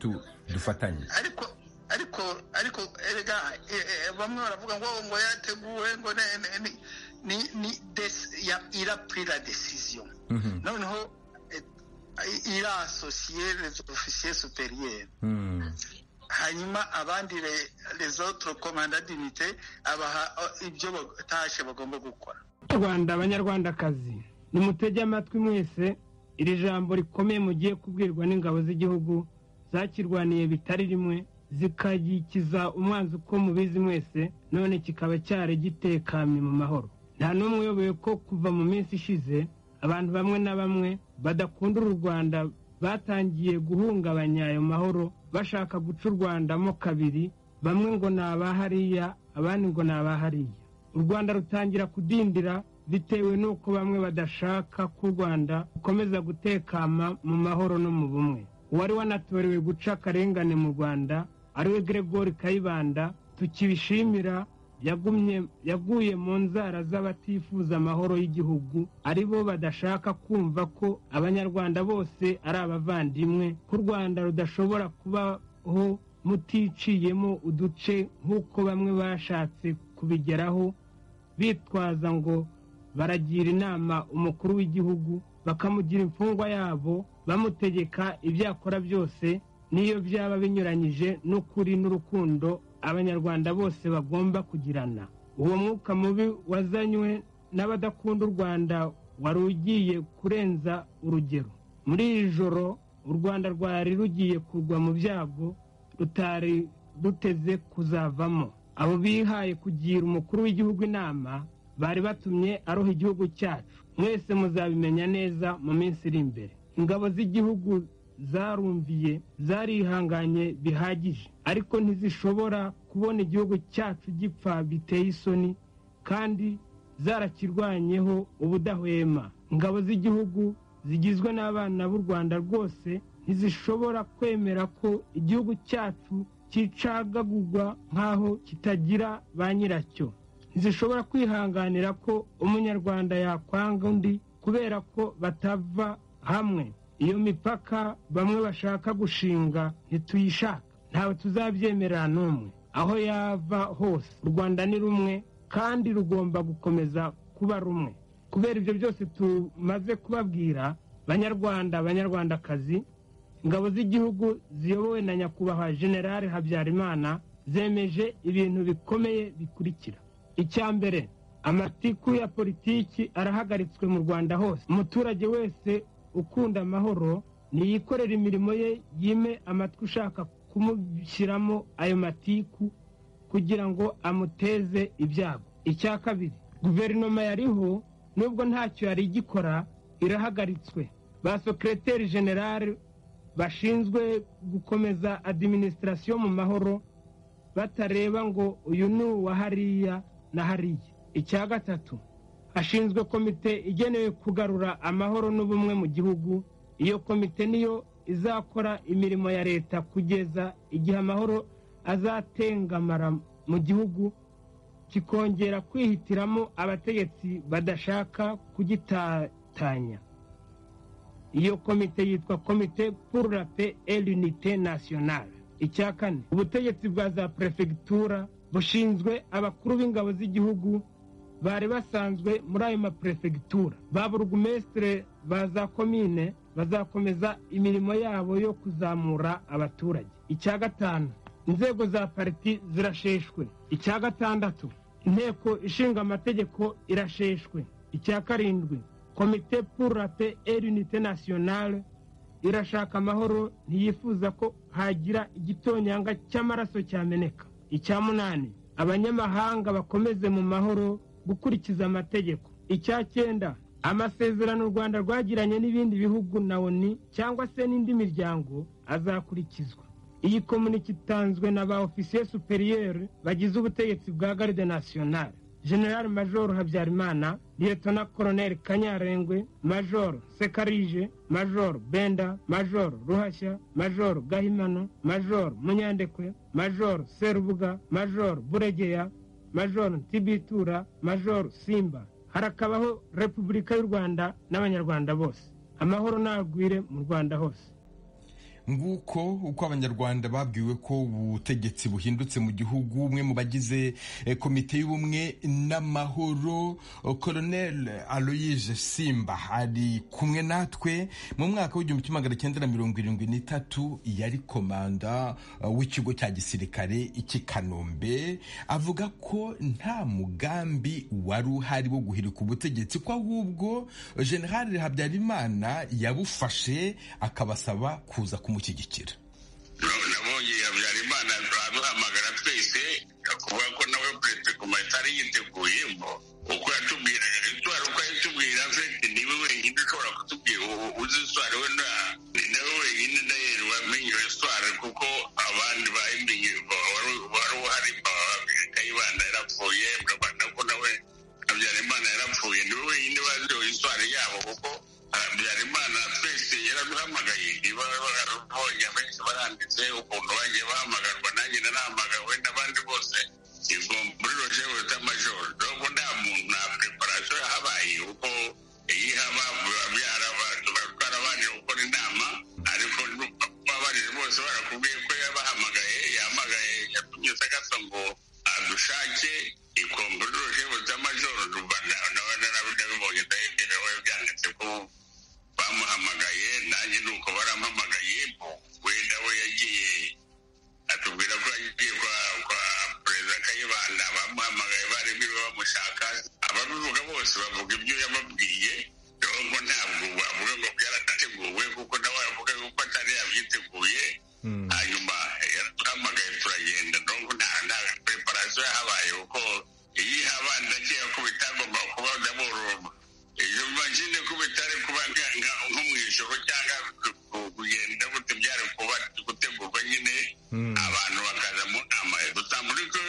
dufatanye. Ariko erega bamwe baravuga ngo yateguwe ngo il a pris la décision. Noneho il a associé les officiers supérieurs. Hanyuma abandi les autres commandants d'unité abaha ibyo batashe bagomba gukora. Rwanda abanyarwandakazi nimutege amatwi mwese iri jambo rikomeye mugiye kubwirwa n'ingabo z'igihugu zakirwaniye bitari rimwe zikagikiza umwanzi uko mubizi mwese, none kikaba cyari gitekanye mu mahoro. Nta n'umwe uyoboye ko kuva mu minsi ishize abantu bamwe na bamwe badakunda u Rwanda batangiye guhungabanya ayo mahoro, bashaka guca u Rwanda mo kabiri, bamwe ngo ni abahariya abandi ngo ni abahariya. U Rwanda rutangira kudindira bitewe n'uko bamwe badashaka ko u Rwanda rukomeza gutekama mu mahoro no mu bumwe. Uwari wanatorewe guca akarengane mu Rwanda ariwe Gregory Kayibanda, tukibishimira, yaguye mu nzara z'abatifuza amahoro y'igihugu, aribo badashaka kumva ko abanyarwanda bose ari abavandimwe, ko u Rwanda rudashobora kubaho muticiyemo uduce nk'uko bamwe bashatse kubigeraho, bitwaza ngo baragira inama umukuru w'igihugu, bakamugira imfungwa yabo, bamutegeka ibyo akora byose n'iyo byaba binyuranyije n'ukuri n'urukundo abanyarwanda bose bagomba kugirana. Uwo mwuka mubi wazanywe n'abadakunda u Rwanda wari ugiye kurenza urugero. Muri iri joro u Rwanda rwari rugiye kugwa mu byago rutari ruteze kuzavamo. Abo bihaye kugira umukuru w'igihugu inama bari batumye aroha igihugu cyacu. Mwese muzabimenya neza mu minsi iri imbere. Ingabo z'igihugu zarumviye, zarihanganye bihagije, ariko ntizishobora kubona igihugu cyacu gipfa biteye isoni, kandi zarakirwanyeho ubudahwema. Ingabo z'igihugu zigizwe n'abana b'u Rwanda rwose ntizishobora kwemera ko igihugu cyacu kicagagurwa nk'aho kitagira ba nyiracyo. Ntizishobora kwihanganira ko umunyarwanda yakwanga undi kubera ko batava hamwe. Iyo mipaka bamwe bashaka gushinga ntituyishaka, ntawe tuzabyemerera n'umwe. Aho yava hose u Rwanda ni rumwe kandi rugomba gukomeza kuba rumwe. Kubera ibyo byose tumaze kubabwira, banyarwanda, banyarwandakazi, ingabo z'igihugu ziyobowe na nyakubahwa General Habyarimana zemeje ibintu bikomeye bikurikira. Icya mbere, amatiku ya politiki arahagaritswe mu Rwanda hose. Umuturage wese ukunda amahoro niyikorera imirimo ye, yime amatwi ushaka kumushyiramo ayo matiku kugira ngo amuteze ibyago. Icya kabiri, guverinoma yariho nubwo ntacyo yari igikora irahagaritswe. Ba secrétaire général bashinzwe gukomeza administration mu mahoro batareba ngo uyu ni uwa hariya na hariya. Icya gatatu, hashinzwe komite igenewe kugarura amahoro n'ubumwe mu gihugu. Iyo komite niyo izakora imirimo ya leta kugeza igihe amahoro azatengamara mu gihugu, kikongera kwihitiramo abategetsi badashaka kugitatanya. Iyo komite yitwa Komite pour la paix et l'unité nationale. Icya kane, ubutegetsi bwa za prefectura bushinzwe abakuru b'ingabo z'igihugu bari basanzwe muri ayo maprefegitura. Ba burugumestre ba za komine bazakomeza imirimo yabo yo kuzamura abaturage. Icya gatanu, inzego za pariti zirasheshwe. Icya gatandatu, inteko ishinga amategeko irasheshwe. Icya karindwi, Komite pour la paix et l'unité nationale irashaka amahoro, ntiyifuza ko hagira igitonyanga cy'amaraso cyameneka. Icya munani, abanyamahanga bakomeze mu mahoro gukurikiza amategeko. Icya cyenda, amasezerano u Rwanda rwagiranye n'ibindi bihugu na ONU cyangwa se n'indi miryango azakurikizwa. Iyi komunike itanzwe na ba officier supérieur bagize ubutegetsi bwa Garde Nationale: General Major Habyarimana, Lieutenant Colonel Kanyarengwe, Major Sekarije, Major Benda, Major Ruhashya, Major Gahimano, Major Munyandekwe, Major Serubuga, Major Buregeya, Major Ntibitura, Major Simba. Harakabaho Repubulika y'u Rwanda n'abanyarwanda bose. Amahoro nagwire mu Rwanda hose. Nguko uko abanyarwanda babwiwe ko ubutegetsi buhindutse mu gihugu. Umwe mu bagize komite y'ubumwe n'amahoro, Colonel Aloyse Simba, ari kumwe natwe. Mu mwaka w'1973 yari komanda w'ikigo cya gisirikare iki Kanombe. Avuga ko nta mugambi wari uhari wo guhirika ubutegetsi, ko ahubwo General Habyarimana yabufashe akabasaba kuza kumushyigikira. nabonye Habyarimana aduhamagara twese kuvuga ko nawe perezida kuma atari yiteguye uko yatubwiraga itwara uko yatubwira niwe wenyine ushobora kutubwira uzi itwara we nawe wenyine ndahera wamenye itwara kuko abandi bayimenye wari uhari Kayibanda yarapfuye urabona ko nawe Habyarimana yarapfuye niwe wenyine bazi itwara yabo kuko Habyarimana twese yaraduhamagaye niba barabonye abenshi baranditse ukuntu bagiye bahamagarwa nanjye narahamagawe n'abandi bose muri roje w'etamajoro nubwo nta muntu nta preparation yahabaye kuko iyi haba twarabanije gukora inama ariko ababarije bose barakubwiye ko yahamagaye yatumye sagasa ngo adushake ikomburi roje w'etamajoro nawe narabibonye ndaherewe byanditse ko bamuhamagaye nanjye nuko barampamagaye wenda we yagiye atubwira ko yagiye kwa perezida Kayibanda bamuhamagaye bari bamushaka ababivuga bose bavuga ibyo yababwiye nubwo ntabwo bavuga ngo byarateguwe kuko nawe avuga ko atari yabyiteguye hanyuma yaraduhamagaye turagenda nubwo nta preparation yahabaye kuko iyi haba ndakeka ko bitagomba kuba daboroma iyo mashine ko bitari kuba nko mu ijoro cyangwa kugenda gute byari kuba gutegurwa nyine abantu bakaza mu nama dutambulika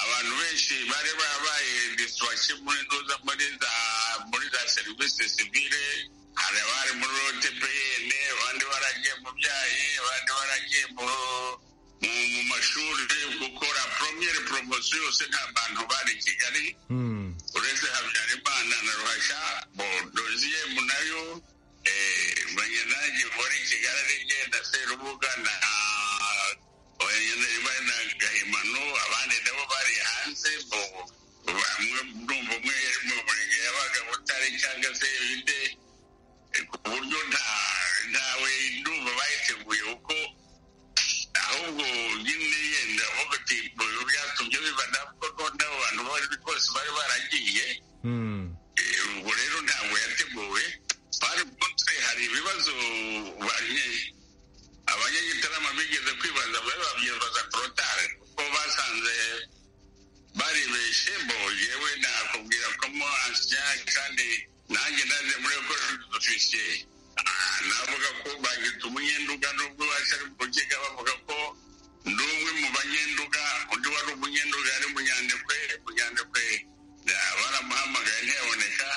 abantu benshi bari babaye distraction muri za serivisi civile hari abari muri OTPN abandi baragiye mu byayi abandi baragiye mu mashuri gukora premiere promotion yose nta bantu bari Kigali uretse Habyarimana na Ruhasha doziye munayo banyanage muri Kigali rigenda Serubuga na Gahimano abandi nabo bari hanze bamwe ndumva umwe yari mu murenge yabaga Butare cyangwa se ibindi ku buryo ntawe ndumva bayiteguye kuko ahubwo nyine yenda avuga ati byatumye bibana kuko n'abo bantu bari rwose bari baragiye ubwo rero ntabwo yateguwe hari ibibazo abanyagitarama bigeze kwibaza babyibaza torotare kuko basanze baribeshe yewe nakubwira ko mo ansya kandi nanjye naje muri ofisiye navuga ko bagita umunyenduga nubwo bashari kugega bavuga ko ndi umwe mu banyenduga undi wari umunyenduga yari munyandekwe baramuhamagaye ntiyaboneka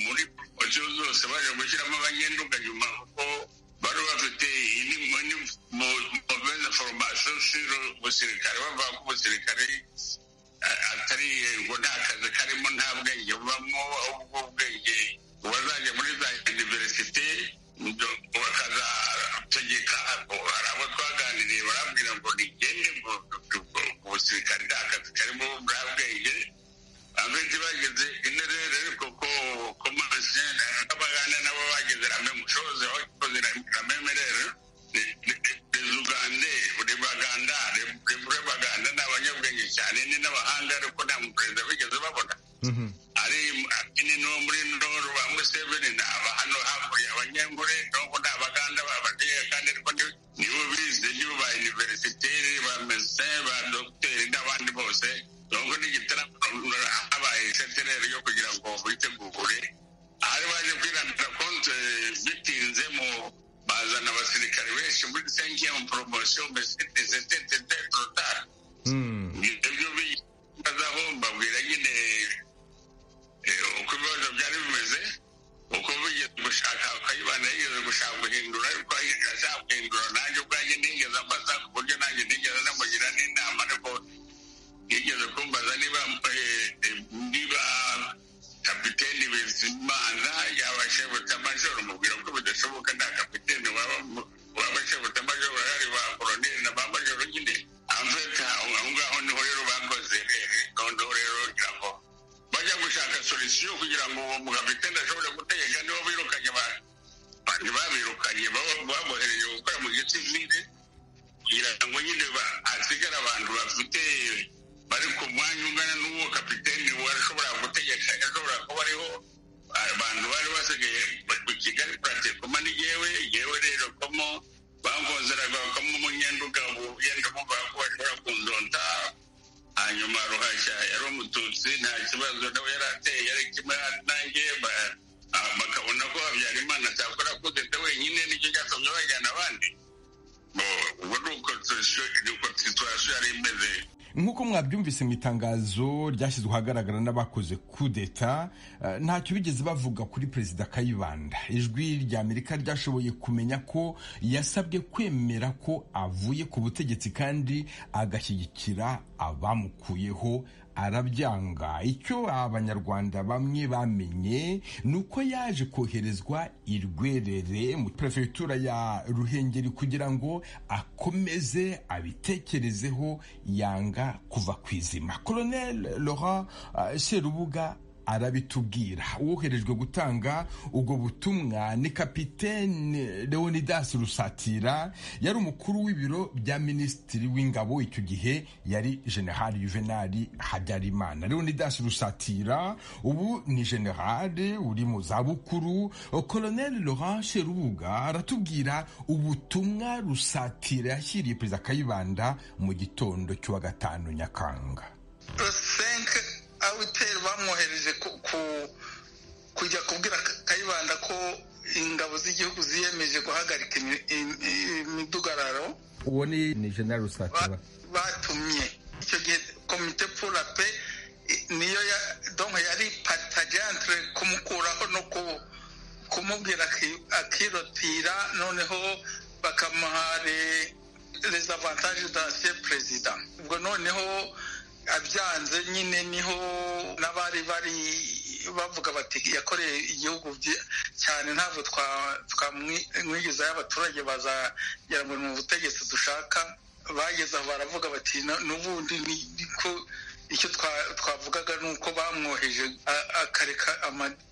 muri poromosiyo zose baje gushyiramo abanyenduga nyuma kuko bari bafite mauvaise formation sur ubusirikare bavuga ko ubusirikare atari ngo nta kazi karimo nta bwenge bubamo ahubwo ubwenge wazajya muri za universite bakazategeka hari abo twaganiriye barabwira ngo nigende ubusirikare nta kazi karimo bwa bwenge abenshi bageze interere ariko ko komasiyo n'abaganda nabo bageze rame mushoze aho ikoze rame merere baganda ni abanyabwenge cyane ni n'abahanga ariko nta muperezida bigeze babona ari no muri ndoru ba Museveni ni hano hakurya abanyengure nubwo ni abaganda babateye kandi ariko nibo bize nibo ba universiteri ba medecin ba dogiteri n'abandi bose nubwo n'igitaramo habaye setereri yo kugira ngo bitegure hari baje kwirandira konti bitinze mu bazana abasirikare benshi muri 5e promotion c'était total ibyo bibazaho mbabwira nyine uko ibibazo byari bimeze uko bigeze gushaka Kayibanda yigeze gushaka guhindura ariko ashaka guhindura nanjye ubwanjye nigeze ambaza ku buryo nanjye nigeze namugira n'inama ariko yigeze kumbaza niba kapiteni Bizimana yaba shebutamajoro mubwira ko bidashoboka nta kapiteni waba shebutamajoro hari ba koroneli na ba majoro nyine amfeta aho ngaho niho rero bakoze noneho rero kugira ngo bajya gushaka solution kugira ngo uwo mugapiteni ashobore gutegeka nibo birukanye abantu babirukanye babohereje gukora mu gihe cy'ivide kugira ngo nyine hasigare abantu bafite bari ku mwanya ungana n'uwo kapiteni washobora gutegeka ashobora kuba ariho abantu bari basigaye mu Kigali pratikoma ni yewe rero komo bankonseraga bakamwe umunyendugabo yenda muvuga ko bashobora kundonda hanyuma ruhashya yari umututsi nta kibazo nawe yari ateye yari kimwe nanjye bakabona ko Habyarimana atakora kudeta wenyine nicyo cyatumye bajyana abandi ubu ni uko situwasiyo yari imeze. nk'uko mwabyumvise mu itangazo ryashyizwe ahagaragara n'abakoze kudeta ntacyo bigeze bavuga kuri perezida Kayibanda. Ijwi rya Amerika ryashoboye kumenya ko yasabwe kwemera ko avuye ku butegetsi kandi agashyigikira abamukuyeho arabyanga. Icyo abanyarwanda bamwe bamenye ni uko yaje koherezwa i Rwerere mu prefegitura ya Ruhengeri kugira ngo akomeze abitekerezeho, yanga kuva ku izima. Colonel Laurent Serubuga arabitubwira. Uwoherejwe gutanga ubwo butumwa ni Kapitene Leonidas Rusatira, yari umukuru w'ibiro bya minisitiri w'ingabo icyo gihe yari General Juvenal Habyarimana. Leonidas Rusatira ubu ni general uri mu zabukuru. Colonel Laurent Serubuga aratubwira ubutumwa Rusatira yashyiriye perezida Kayibanda mu gitondo cy'uwa 5 Nyakanga. Awiteri bamwohereje kujya kubwira Kayibanda ko ingabo z'igihugu ziyemeje guhagarika imidugararo. Uwo ni General Rusatira batumye icyo gihe komite pour la paix niyo donc yari partage entre kumukuraho no kumubwira akirotira, noneho bakamuha les avantages d'ancien président. Ubwo noneho abyanze nyine niho n'abari bavuga bati yakoreye igihugu cyane, ntabwo twamwigizayo abaturage bazagera ngo mu butegetsi dushaka. Bageze aho baravuga bati n'ubundi niko icyo twavugaga ni uko bamwoheje akareka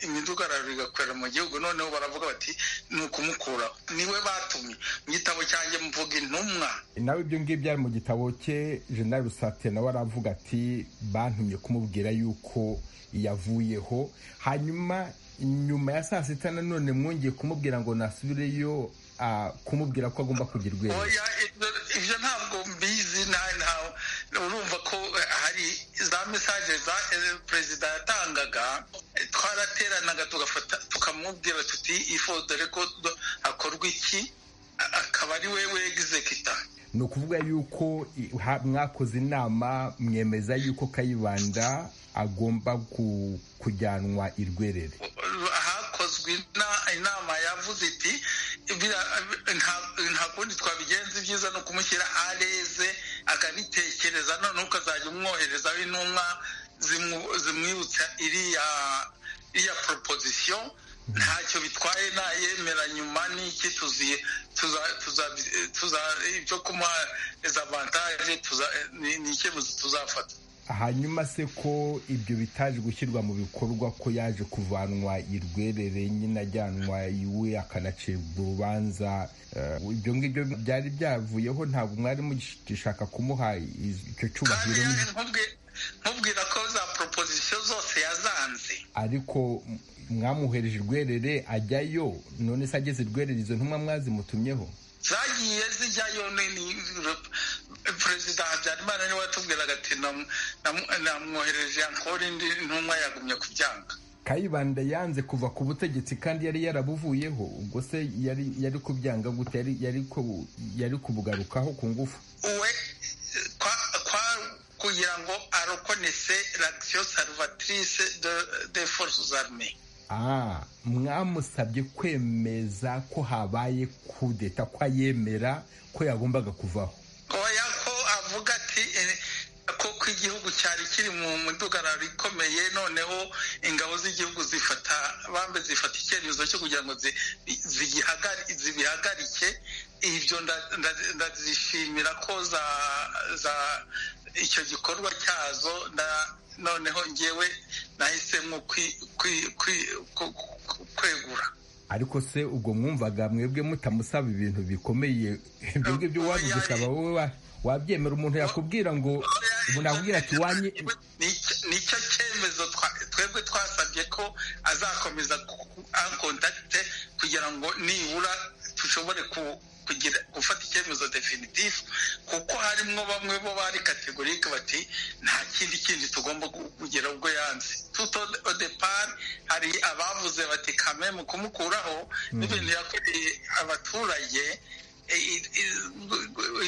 imidugararo igakorera mu gihugu. Noneho baravuga bati ni ukumukuraho. Niwe batumye. Mu gitabo cyanjye mvuga intumwa. Nawe ibyo ngibyo byari mu gitabo cye. General Rusatira nawe aravuga ati bantumye kumubwira yuko yavuyeho, hanyuma nyuma ya saa sita nanone mwongeye kumubwira ngo nasubireyo kumubwira ko agomba kugira urwego. Ibyo ntabwo mbizi. Urumva ko hari za mesaje za perezida yatangaga, twarateranaga tukamubwira tuti ifodore ko hakorwa iki, akaba ari we executor. Ni ukuvuga yuko mwakoze inama mwemeza yuko Kayibanda agomba kujyanwa i Rwerere. Hakozwe inama yavuze iti nta kundi twabigenza, ibyiza no kumushyira areze akanitekereza, noneho ukazajya umwoherezaho intumwa zimwibutsa iriya proposition. Ntacyo bitwaye nayemera nyuma n'iki ibyo kumuha avantage ni icyemezo tuzafata. Hanyuma se ko ibyo bitaje gushyirwa mu bikorwa, ko yaje kuvanwa i Rwerere nyine ajyanwa iwe akanacibwa urubanza, ibyo ngibyo byari byavuyeho, ntabwo mwari mugishaka kumuha icyo cyubahiro? Nkubwira ko za proposition zose yazanze, ariko mwamuhereje Rwerere ajyayo. None se ageze Rwerere izo ntumwa mwazimutumyeho? zagiye zijyayo. Perezida Habyarimana niwe watubwiraga ati namwohereje ankora indi ntumwa, yagumye kubyanga. Kayibanda yanze kuva ku butegetsi kandi yari yarabuvuyeho, ubwo se yari kubyanga gute? yari kubugarukaho ku ngufu? We kugira ngo arokonese l'action salvatrice des forces armées. Mwamusabye kwemeza ko habaye kudeta, ko yemera ko yagombaga kuvaho? Oya, ko avuga ati ko igihugu cyari kiri mu mudugararo ikomeye, noneho ingabo z'igihugu zifata icyemezo cyo kugira ngo zibihagarike. Ibyo ndazishimira ko icyo gikorwa cyazo, noneho ngewe nahisemo kwegura. Ariko se ubwo mwumvaga mwebwe mutamusaba ibintu bikomeye ibyo ngibyo wabigusaba wowe wabyemera? Umuntu yakubwira ngo umuntu akubwira ati nicyo cyemezo twebwe twasabye ko azakomeza ankontakite kugira ngo nibura dushobore kugira gufata icyemezo definitif kuko harimo bamwe bo bari kategorike bati nta kindi tugomba kugira ubwo yanze tout au départ hari abavuze bati kame mu kumukuraho n'ibintu yakoreye abaturage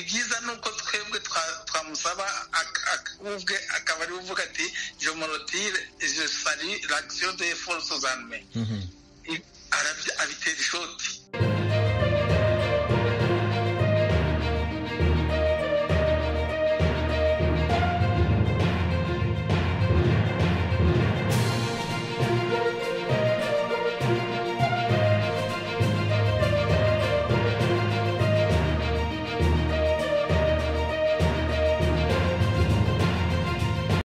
ibyiza nuko twebwe twamusaba ubwe akaba ari uvuga ati je me retire je salue l'action des forces armées abitera ishoti